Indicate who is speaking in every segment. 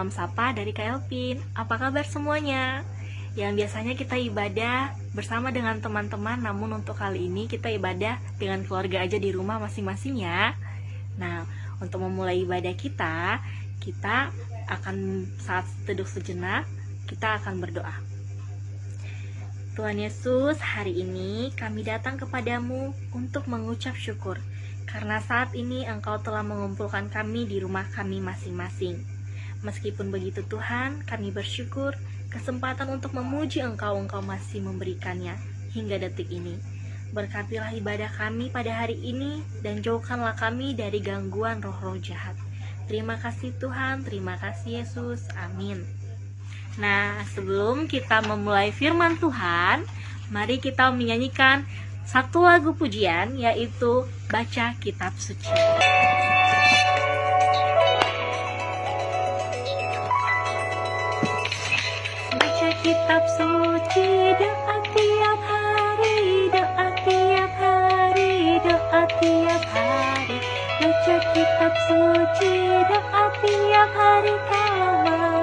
Speaker 1: salam sapa dari Kak Elvin. Apa kabar semuanya? Yang biasanya kita ibadah bersama dengan teman-teman, namun untuk kali ini kita ibadah dengan keluarga aja di rumah masing-masing ya. Nah, untuk memulai ibadah kita akan saat teduh sejenak, kita akan berdoa. Tuhan Yesus, hari ini kami datang kepadamu untuk mengucap syukur karena saat ini Engkau telah mengumpulkan kami di rumah kami masing-masing. Meskipun begitu Tuhan, kami bersyukur kesempatan untuk memuji Engkau masih memberikannya hingga detik ini. Berkatilah ibadah kami pada hari ini dan jauhkanlah kami dari gangguan roh-roh jahat. Terima kasih Tuhan, terima kasih Yesus, amin. Nah, sebelum kita memulai firman Tuhan, mari kita menyanyikan satu lagu pujian, yaitu Baca Kitab Suci. Baca Kitab Suci, doa tiap hari, doa tiap hari, doa tiap hari. Baca Kitab Suci, doa tiap hari kalau mau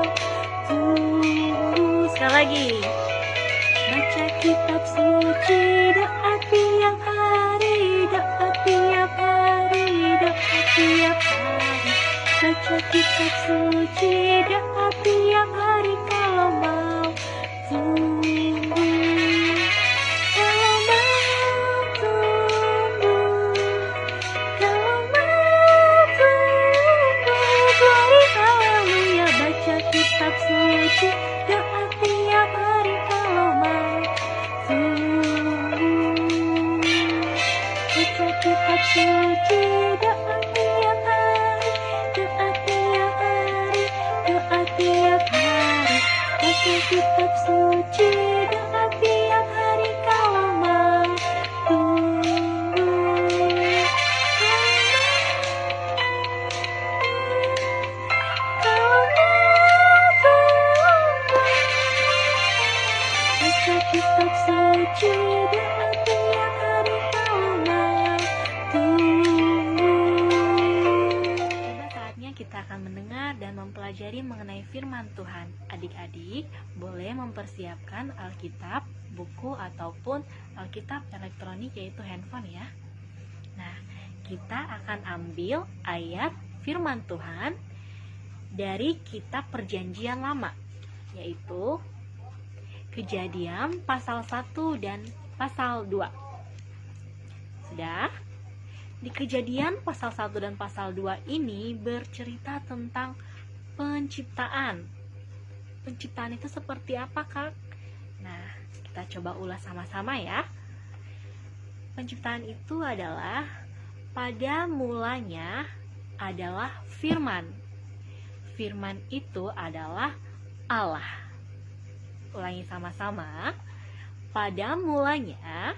Speaker 1: tunggu. Sekali lagi. Baca Kitab Suci, doa tiap hari, doa tiap hari, doa tiap hari. Baca Kitab Suci, doa tiap hari kalau mau tunggu. Kalau mau tunggu, kalau mau tunggu. Glory haleluya. Baca Kitab Suci, doa tiap hari kalau mau tunggu. Baca Kitab Suci, doa tiap hari, doa tiap hari, doa tiap hari. Baca Kitab Suci, doa tiap hari kalau mau tunggu. Kalau mau tunggu. Baca Kitab Suci, doa tiap hari kalau mau tunggu. Tiba saatnya kita akan mendengar dan mempelajari mengenai firman Tuhan. Adik-adik boleh mempersiapkan Alkitab, buku ataupun Alkitab elektronik yaitu handphone ya. Nah, kita akan ambil ayat firman Tuhan dari kitab Perjanjian Lama, yaitu Kejadian pasal 1 dan pasal 2. Sudah? Di Kejadian pasal 1 dan pasal 2 ini bercerita tentang penciptaan. Penciptaan itu seperti apa, Kak? Nah, kita coba ulas sama-sama ya. Penciptaan itu adalah pada mulanya adalah firman. Firman itu adalah Allah. Ulangi sama-sama. Pada mulanya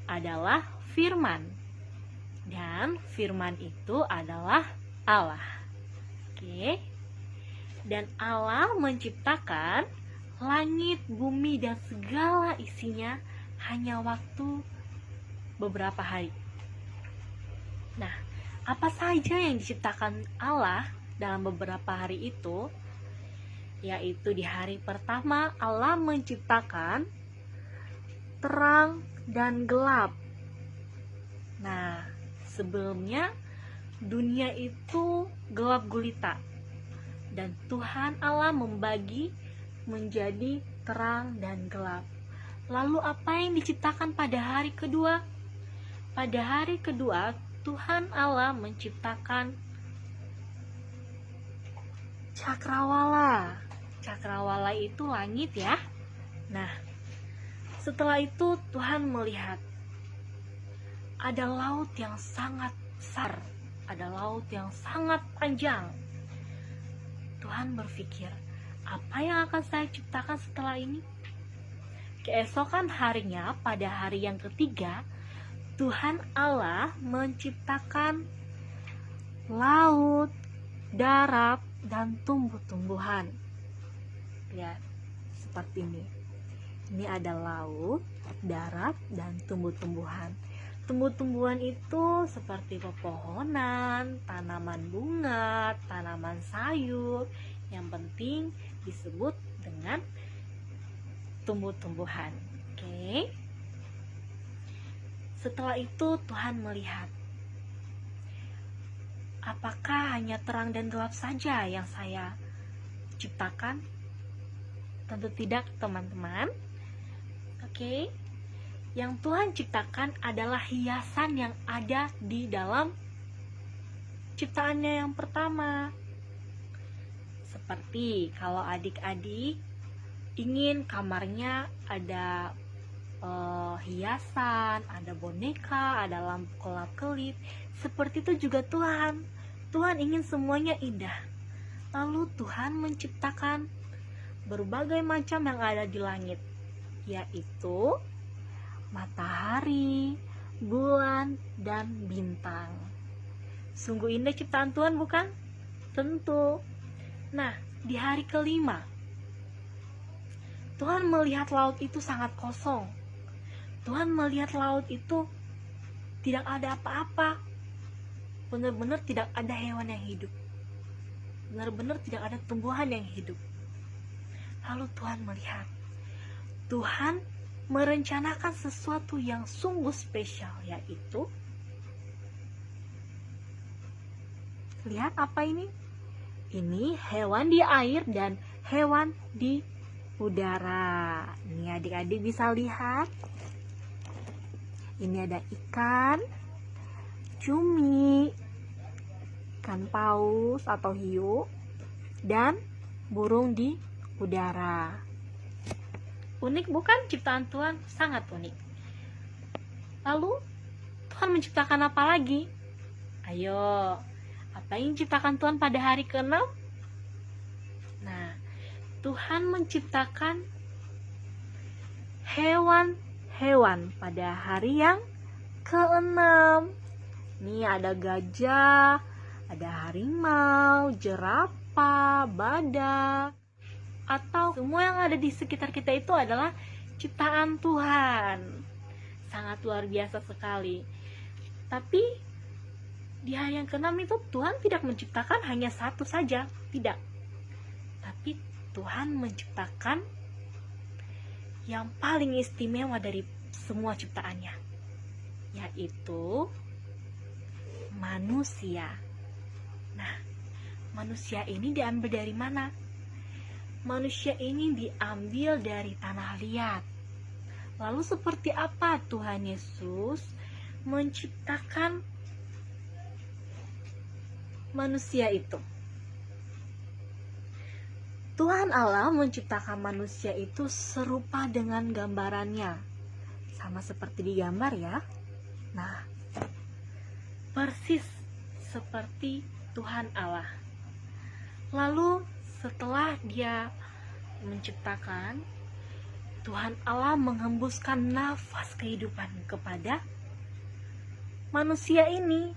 Speaker 1: adalah firman. Dan firman itu adalah Allah. Oke. Dan Allah menciptakan langit, bumi, dan segala isinya hanya waktu beberapa hari. Nah, apa saja yang diciptakan Allah dalam beberapa hari itu? Yaitu di hari pertama Allah menciptakan terang dan gelap. Nah, sebelumnya dunia itu gelap gulita. Dan Tuhan Allah membagi menjadi terang dan gelap. Lalu apa yang diciptakan pada hari kedua? Pada hari kedua Tuhan Allah menciptakan cakrawala. Cakrawala itu langit ya. Nah, setelah itu Tuhan melihat ada laut yang sangat besar, ada laut yang sangat panjang. Tuhan berpikir, apa yang akan saya ciptakan setelah ini? Keesokan harinya, pada hari yang ketiga, Tuhan Allah menciptakan laut, darat, dan tumbuh-tumbuhan. Lihat, seperti ini. Ini ada laut, darat, dan tumbuh-tumbuhan. Tumbuh-tumbuhan itu seperti pepohonan, tanaman bunga, tanaman sayur, Yang penting disebut dengan tumbuh-tumbuhan. Oke. Setelah itu Tuhan melihat, apakah hanya terang dan gelap saja yang saya ciptakan? Tentu tidak, teman-teman. Oke. Yang Tuhan ciptakan adalah hiasan yang ada di dalam ciptaannya yang pertama. Seperti kalau adik-adik ingin kamarnya ada hiasan, ada boneka, ada lampu kelap-kelip. Seperti itu juga Tuhan. Tuhan ingin semuanya indah. Lalu Tuhan menciptakan berbagai macam yang ada di langit, yaitu matahari, bulan, dan bintang. Sungguh indah ciptaan Tuhan, bukan? Tentu. Nah, di hari kelima, Tuhan melihat laut itu sangat kosong. Tuhan melihat laut itu tidak ada apa-apa. Benar-benar tidak ada hewan yang hidup. Benar-benar tidak ada tumbuhan yang hidup. Lalu Tuhan melihat, Tuhan merencanakan sesuatu yang sungguh spesial, yaitu, lihat apa ini? Ini hewan di air dan hewan di udara. Ini adik-adik bisa lihat. Ini ada ikan, cumi, ikan paus atau hiu, dan burung di udara. Unik bukan ciptaan Tuhan? Sangat unik. Lalu Tuhan menciptakan apa lagi? Ayo, apa yang diciptakan Tuhan pada hari ke-6? Nah, Tuhan menciptakan hewan-hewan pada hari yang ke-6. Nih ada gajah, ada harimau, jerapah, badak, atau semua yang ada di sekitar kita itu adalah ciptaan Tuhan. Sangat luar biasa sekali. Tapi di hari yang ke-6 itu Tuhan tidak menciptakan hanya satu saja, tidak. Tapi Tuhan menciptakan yang paling istimewa dari semua ciptaannya, yaitu manusia. Nah, manusia ini diambil dari mana? Manusia ini diambil dari tanah liat. Lalu seperti apa Tuhan Yesus menciptakan manusia itu? Tuhan Allah menciptakan manusia itu serupa dengan gambarannya. Sama seperti di gambar ya. Nah, persis seperti Tuhan Allah. Lalu setelah dia menciptakan, Tuhan Allah menghembuskan nafas kehidupan kepada manusia ini.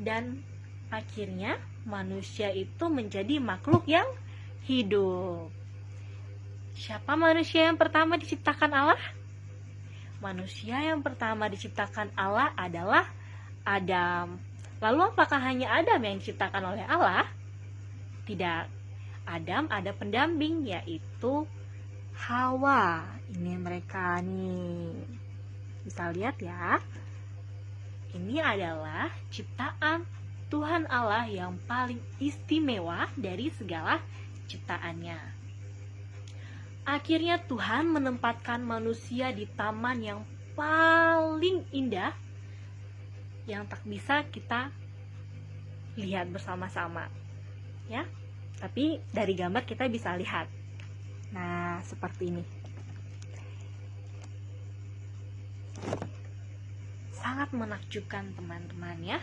Speaker 1: Dan akhirnya manusia itu menjadi makhluk yang hidup. Siapa manusia yang pertama diciptakan Allah? Manusia yang pertama diciptakan Allah adalah Adam. Lalu apakah hanya Adam yang diciptakan oleh Allah? Tidak. Adam ada pendamping, yaitu Hawa. Ini mereka nih. Bisa lihat ya. Ini adalah ciptaan Tuhan Allah yang paling istimewa dari segala ciptaannya. Akhirnya Tuhan menempatkan manusia di taman yang paling indah yang tak bisa kita lihat bersama-sama. Ya, tapi dari gambar kita bisa lihat. Nah, seperti ini. Sangat menakjubkan teman-teman ya.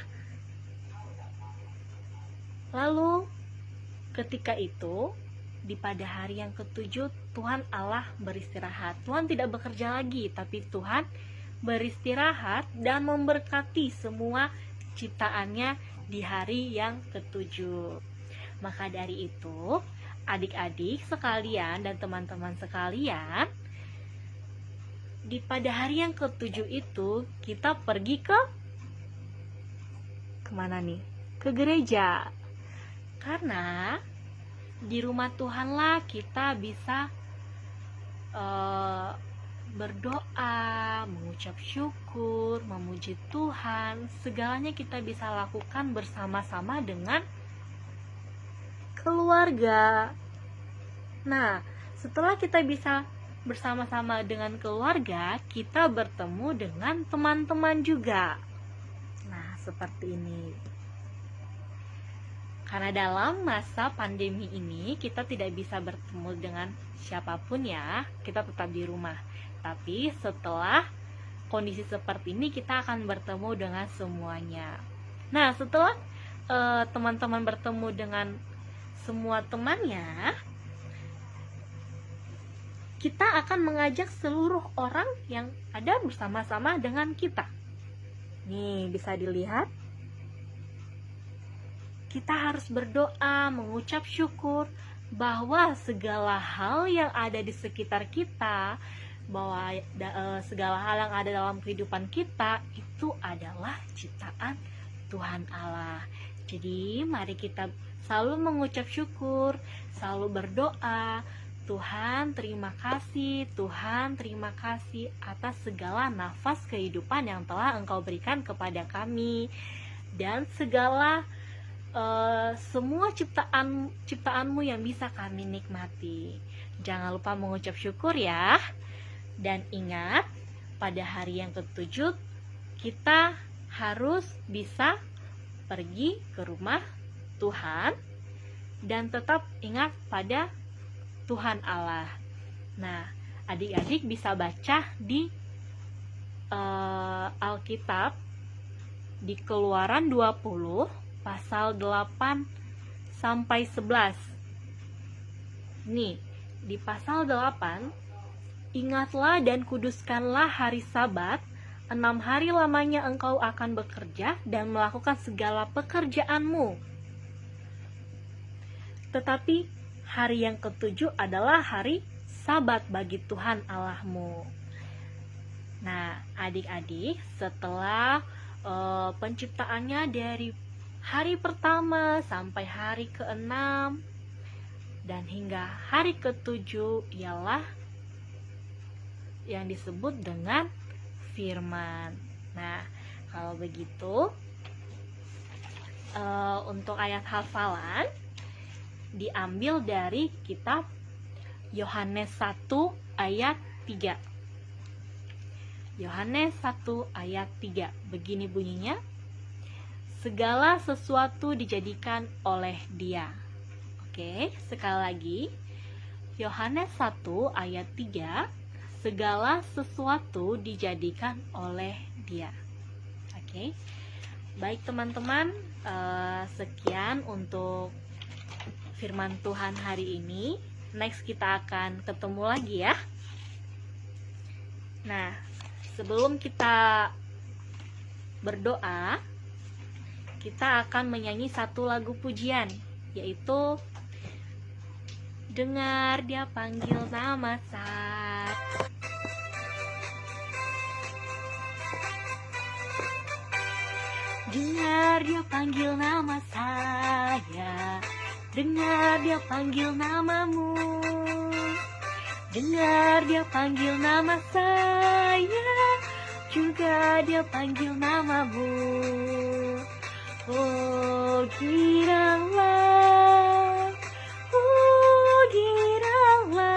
Speaker 1: Lalu ketika itu, di pada hari yang ke-7 Tuhan Allah beristirahat. Tuhan tidak bekerja lagi, tapi Tuhan beristirahat dan memberkati semua ciptaannya di hari yang ke-7. Maka dari itu, adik-adik sekalian dan teman-teman sekalian, di pada hari yang ke-7 itu kita pergi ke kemana nih? Ke gereja. Karena di rumah Tuhanlah kita bisa berdoa, mengucap syukur, memuji Tuhan. Segalanya kita bisa lakukan bersama-sama dengan keluarga. Nah, setelah kita bisa bersama-sama dengan keluarga, kita bertemu dengan teman-teman juga. Nah, seperti ini. Karena dalam masa pandemi ini kita tidak bisa bertemu dengan siapapun ya, kita tetap di rumah. Tapi setelah kondisi seperti ini kita akan bertemu dengan semuanya. Nah, setelah teman-teman bertemu dengan semua temannya, kita akan mengajak seluruh orang yang ada bersama-sama dengan kita. Nih, bisa dilihat. Kita harus berdoa, mengucap syukur bahwa segala hal yang ada di sekitar kita, bahwa segala hal yang ada dalam kehidupan kita itu adalah ciptaan Tuhan Allah. Jadi mari kita selalu mengucap syukur, selalu berdoa, Tuhan terima kasih, Tuhan terima kasih atas segala nafas kehidupan yang telah Engkau berikan kepada kami, dan segala semua ciptaanmu yang bisa kami nikmati. Jangan lupa mengucap syukur ya. Dan ingat, pada hari yang ke-7 kita harus bisa pergi ke rumah Tuhan dan tetap ingat pada Tuhan Allah. Nah, adik-adik bisa baca di Alkitab di Keluaran 20 pasal 8 sampai 11. Nih, di pasal 8, ingatlah dan kuduskanlah hari Sabat, 6 hari lamanya engkau akan bekerja dan melakukan segala pekerjaanmu. Tetapi hari yang ke-7 adalah hari Sabat bagi Tuhan Allahmu. Nah, adik-adik, setelah penciptaannya dari hari pertama sampai hari ke-6 dan hingga hari ke-7 ialah yang disebut dengan firman. Nah, kalau begitu untuk ayat hafalan diambil dari kitab Yohanes 1 ayat 3. Yohanes 1 ayat 3. Begini bunyinya: segala sesuatu dijadikan oleh Dia. Oke, sekali lagi. Yohanes 1 ayat 3. Segala sesuatu dijadikan oleh Dia. Oke. Baik teman-teman, sekian untuk firman Tuhan hari ini. Next kita akan ketemu lagi ya. Nah, sebelum kita berdoa, kita akan menyanyi satu lagu pujian, yaitu Dengar Dia Panggil Nama Saya. Dengar Dia panggil nama saya, dengar Dia panggil namamu, dengar Dia panggil nama saya, juga Dia panggil namamu. Oh giranglah, oh giranglah,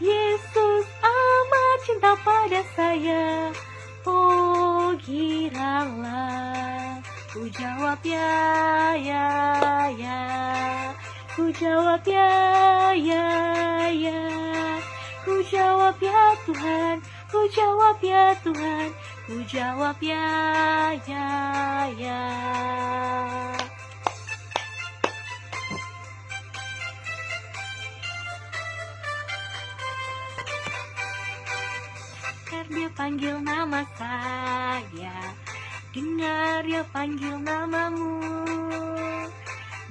Speaker 1: Yesus amat cinta pada saya. Oh giranglah, ku jawab ya, ku jawab ya, ku jawab ya Tuhan, ku jawab ya Tuhan, ku jawab ya. Dengar Dia panggil nama saya, dengar Dia panggil namamu,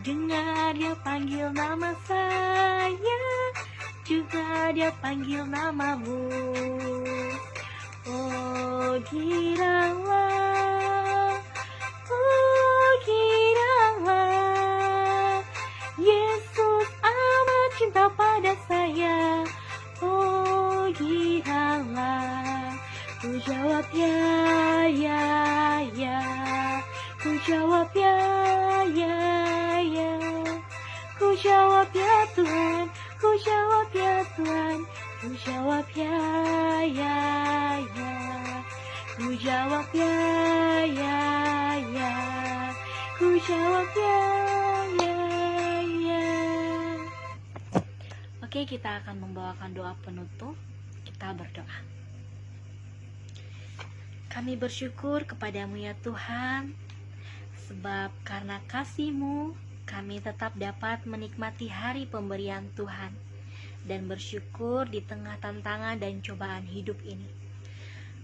Speaker 1: dengar Dia panggil nama saya, juga Dia panggil namamu. Oh giranglah, oh giranglah, jawab ya, ya. Ku jawab ya Tuhan, ku jawab ya Tuhan, ku jawab ya, ya. Ku jawab ya, ya. Ku jawab ya, ya. Oke, kita akan membawakan doa penutup. Kita berdoa. Kami bersyukur kepadamu ya Tuhan, sebab karena kasih-Mu kami tetap dapat menikmati hari pemberian Tuhan dan bersyukur di tengah tantangan dan cobaan hidup ini.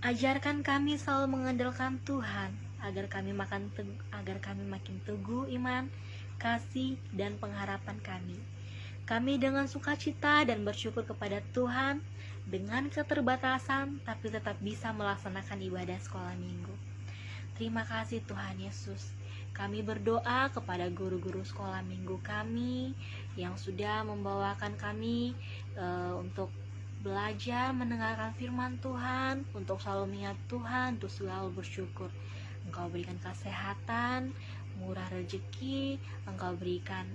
Speaker 1: Ajarkan kami selalu mengandalkan Tuhan agar kami makin teguh iman, kasih, dan pengharapan kami. Kami dengan sukacita dan bersyukur kepada Tuhan dengan keterbatasan tapi tetap bisa melaksanakan ibadah sekolah minggu. Terima kasih Tuhan Yesus. Kami berdoa kepada guru-guru sekolah minggu kami yang sudah membawakan kami untuk belajar mendengarkan firman Tuhan, untuk selalu mengingat Tuhan, untuk selalu bersyukur. Engkau berikan kesehatan, murah rezeki, Engkau berikan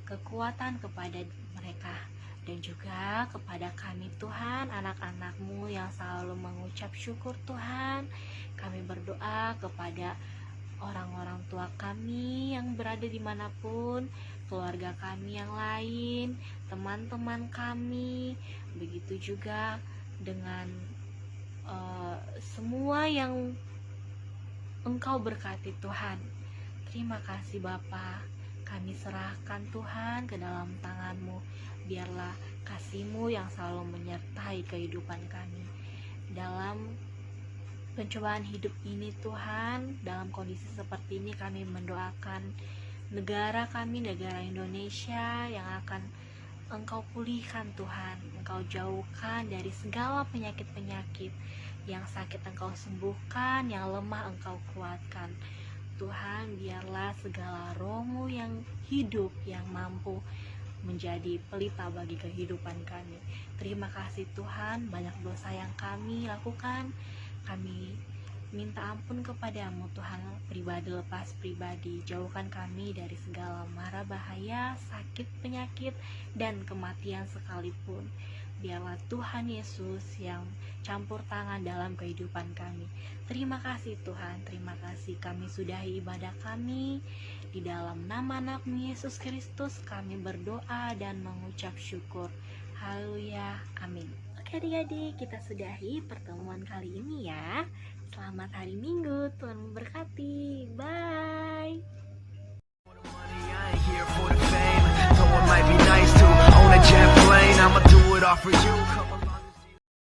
Speaker 1: kekuatan kepada mereka, dan juga kepada kami Tuhan, anak-anak-Mu yang selalu mengucap syukur Tuhan. Kami berdoa kepada orang-orang tua kami yang berada dimanapun, keluarga kami yang lain, teman-teman kami, begitu juga dengan semua yang Engkau berkati Tuhan. Terima kasih Bapa, kami serahkan Tuhan ke dalam tangan-Mu. Biarlah kasih-Mu yang selalu menyertai kehidupan kami dalam pencobaan hidup ini Tuhan. Dalam kondisi seperti ini kami mendoakan negara kami, negara Indonesia yang akan Engkau pulihkan Tuhan. Engkau jauhkan dari segala penyakit-penyakit. Yang sakit Engkau sembuhkan, yang lemah Engkau kuatkan Tuhan. Biarlah segala roh-Mu yang hidup, yang mampu menjadi pelita bagi kehidupan kami. Terima kasih Tuhan, banyak dosa yang kami lakukan. Kami minta ampun kepadamu Tuhan, pribadi lepas pribadi. Jauhkan kami dari segala mara bahaya, sakit, penyakit, dan kematian sekalipun. Biarlah Tuhan Yesus yang campur tangan dalam kehidupan kami. Terima kasih Tuhan, terima kasih. Kami sudahi ibadah kami. Di dalam nama anak-Mu Yesus Kristus kami berdoa dan mengucap syukur. Haleluya, amin. Oke adik-adik, kita sudahi pertemuan kali ini ya. Selamat hari Minggu, Tuhan memberkati. Bye. I'ma do it all for you.